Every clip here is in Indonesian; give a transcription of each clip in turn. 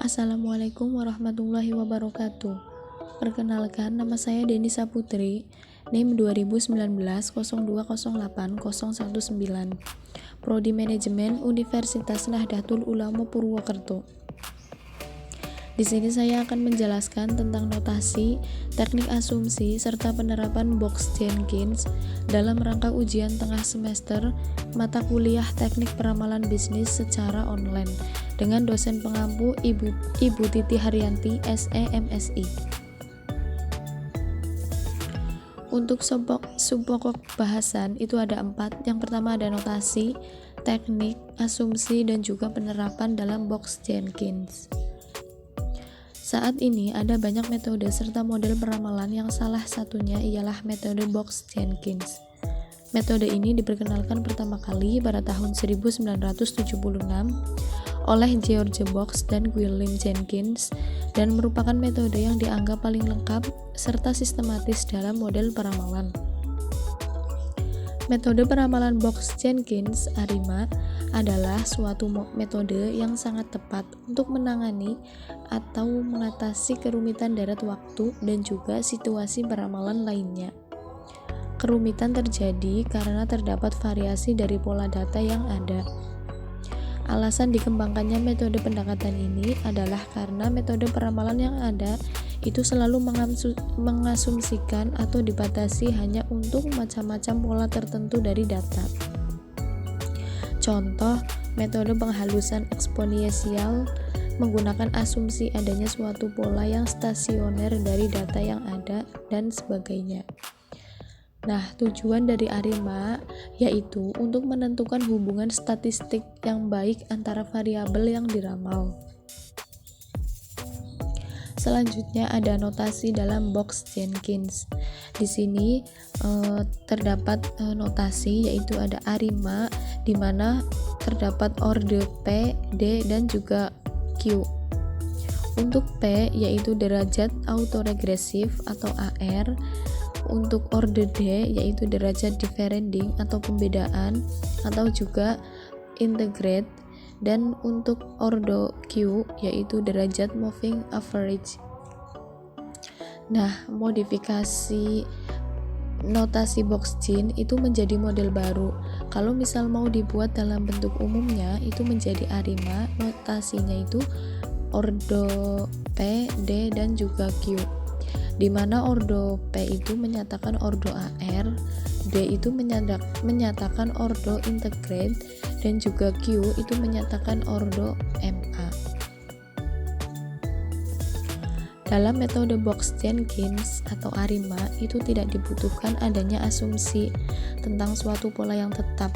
Assalamualaikum warahmatullahi wabarakatuh. Perkenalkan, nama saya Denisa Putri, NIM 2019 0208 019, Prodi Manajemen Universitas Nahdlatul Ulama Purwokerto. Di sini saya akan menjelaskan tentang notasi, teknik asumsi, serta penerapan Box-Jenkins dalam rangka ujian tengah semester mata kuliah Teknik Peramalan Bisnis secara online dengan dosen pengampu Ibu Titi Haryanti, SE MSI. Untuk subpokok bahasan itu ada 4. Yang pertama ada notasi, teknik, asumsi, dan juga penerapan dalam Box-Jenkins. Saat ini ada banyak metode serta model peramalan yang salah satunya ialah metode Box-Jenkins. Metode ini diperkenalkan pertama kali pada tahun 1976 oleh George Box dan William Jenkins dan merupakan metode yang dianggap paling lengkap serta sistematis dalam model peramalan. Metode peramalan Box-Jenkins ARIMA adalah suatu metode yang sangat tepat untuk menangani atau mengatasi kerumitan darat waktu dan juga situasi peramalan lainnya. Kerumitan terjadi karena terdapat variasi dari pola data yang ada. Alasan dikembangkannya metode pendekatan ini adalah karena metode peramalan yang ada itu selalu mengasumsikan atau dibatasi hanya untuk macam-macam pola tertentu dari data. Contoh, metode penghalusan eksponensial menggunakan asumsi adanya suatu pola yang stasioner dari data yang ada dan sebagainya. Nah, tujuan dari ARIMA yaitu untuk menentukan hubungan statistik yang baik antara variabel yang diramal. Selanjutnya ada notasi dalam Box-Jenkins. Di sini terdapat notasi yaitu ada ARIMA di mana terdapat orde P, D, dan juga Q. Untuk P yaitu derajat autoregresif atau AR. Untuk orde D yaitu derajat differending atau pembedaan atau juga integrate, dan untuk orde Q yaitu derajat moving average. Nah, modifikasi notasi Box-Jenkins itu menjadi model baru. Kalau misal mau dibuat dalam bentuk umumnya itu menjadi ARIMA, notasinya itu orde P, D, dan juga Q. Di mana orde P itu menyatakan orde AR, D itu menyatakan orde integrate, dan juga Q itu menyatakan orde MA. Dalam metode Box-Jenkins atau ARIMA itu tidak dibutuhkan adanya asumsi tentang suatu pola yang tetap,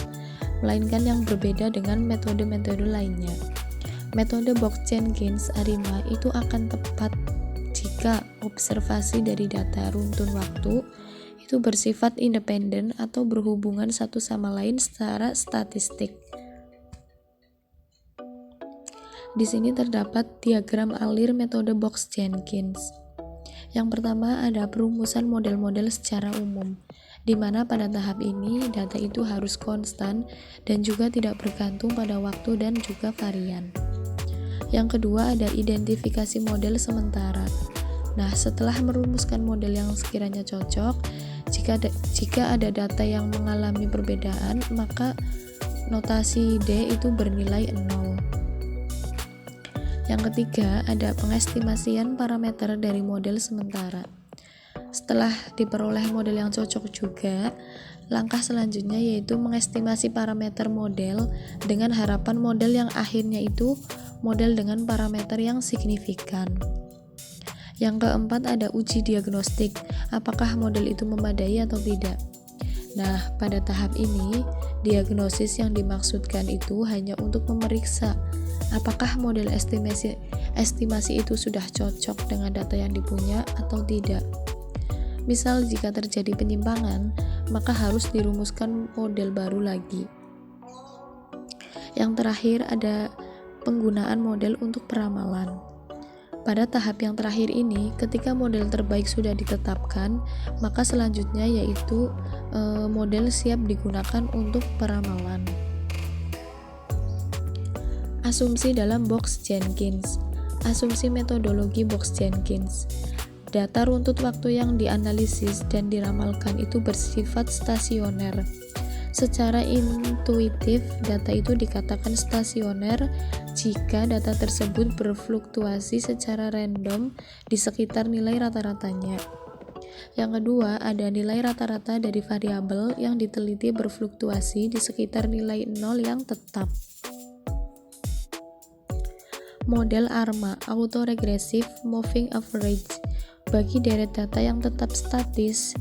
melainkan yang berbeda dengan metode-metode lainnya. Metode Box-Jenkins ARIMA itu akan tepat jika observasi dari data runtun waktu itu bersifat independen atau berhubungan satu sama lain secara statistik. Di sini terdapat diagram alir metode Box-Jenkins. Yang pertama ada perumusan model-model secara umum, di mana pada tahap ini data itu harus konstan dan juga tidak bergantung pada waktu dan juga varian. Yang kedua ada identifikasi model sementara. Nah, setelah merumuskan model yang sekiranya cocok, jika ada data yang mengalami perbedaan, maka notasi D itu bernilai 0. Yang ketiga ada pengestimasian parameter dari model sementara. Setelah diperoleh model yang cocok juga, langkah selanjutnya yaitu mengestimasi parameter model dengan harapan model yang akhirnya itu model dengan parameter yang signifikan. Yang keempat ada uji diagnostik, apakah model itu memadai atau tidak. Nah, pada tahap ini, diagnosis yang dimaksudkan itu hanya untuk memeriksa apakah model estimasi itu sudah cocok dengan data yang dipunya atau tidak. Misal jika terjadi penyimpangan, maka harus dirumuskan model baru lagi. Yang terakhir ada penggunaan model untuk peramalan. Pada tahap yang terakhir ini, ketika model terbaik sudah ditetapkan, maka selanjutnya yaitu model siap digunakan untuk peramalan. Asumsi dalam Box-Jenkins. Asumsi metodologi Box-Jenkins. Data runtut waktu yang dianalisis dan diramalkan itu bersifat stasioner. Secara intuitif, data itu dikatakan stasioner jika data tersebut berfluktuasi secara random di sekitar nilai rata-ratanya. Yang kedua, ada nilai rata-rata dari variabel yang diteliti berfluktuasi di sekitar nilai 0 yang tetap. Model ARMA, Autoregressive Moving Average. Bagi deret data yang tetap statis,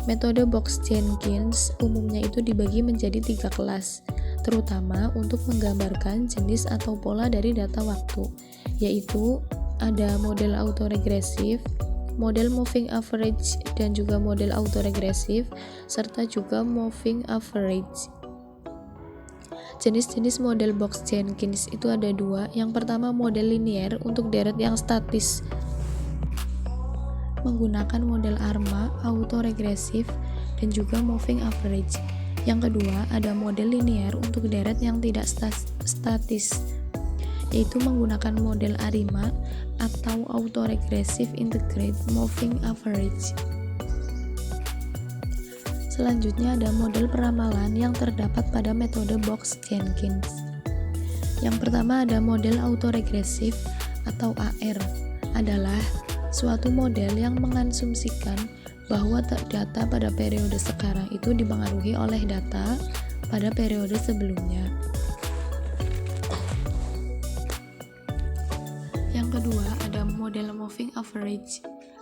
metode Box-Jenkins umumnya itu dibagi menjadi 3 kelas, terutama untuk menggambarkan jenis atau pola dari data waktu, yaitu ada model autoregresif, model moving average, dan juga model autoregresif, serta juga moving average. Jenis-jenis model Box-Jenkins itu ada 2. Yang pertama model linear untuk deret yang statis, menggunakan model ARMA, autoregresif, dan juga moving average. Yang kedua, ada model linear untuk deret yang tidak statis, yaitu menggunakan model ARIMA atau autoregressive integrate moving average. Selanjutnya ada model peramalan yang terdapat pada metode Box-Jenkins. Yang pertama ada model autoregresif atau AR, adalah suatu model yang mengasumsikan bahwa data pada periode sekarang itu dipengaruhi oleh data pada periode sebelumnya. Yang kedua, ada model moving average,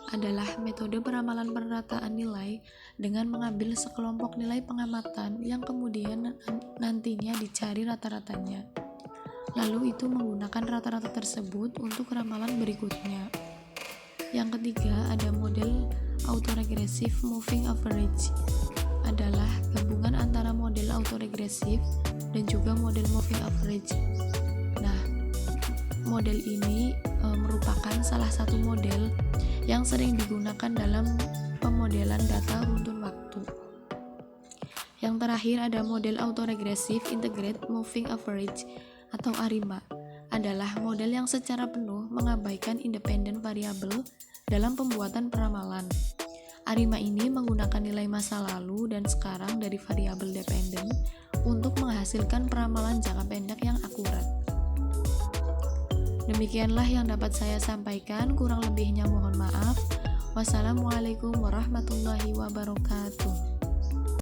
adalah metode peramalan perataan nilai dengan mengambil sekelompok nilai pengamatan yang kemudian nantinya dicari rata-ratanya. Lalu itu menggunakan rata-rata tersebut untuk ramalan berikutnya. Yang ketiga, ada model autoregressive moving average, adalah gabungan antara model autoregresif dan juga model moving average. Nah, model ini merupakan salah satu model yang sering digunakan dalam pemodelan data runtun waktu. Yang terakhir ada model autoregressive integrate moving average atau ARIMA, adalah model yang secara penuh mengabaikan independen variabel dalam pembuatan peramalan. ARIMA ini menggunakan nilai masa lalu dan sekarang dari variabel dependen untuk menghasilkan peramalan jangka pendek yang akurat. Demikianlah yang dapat saya sampaikan, kurang lebihnya mohon maaf. Wassalamualaikum warahmatullahi wabarakatuh.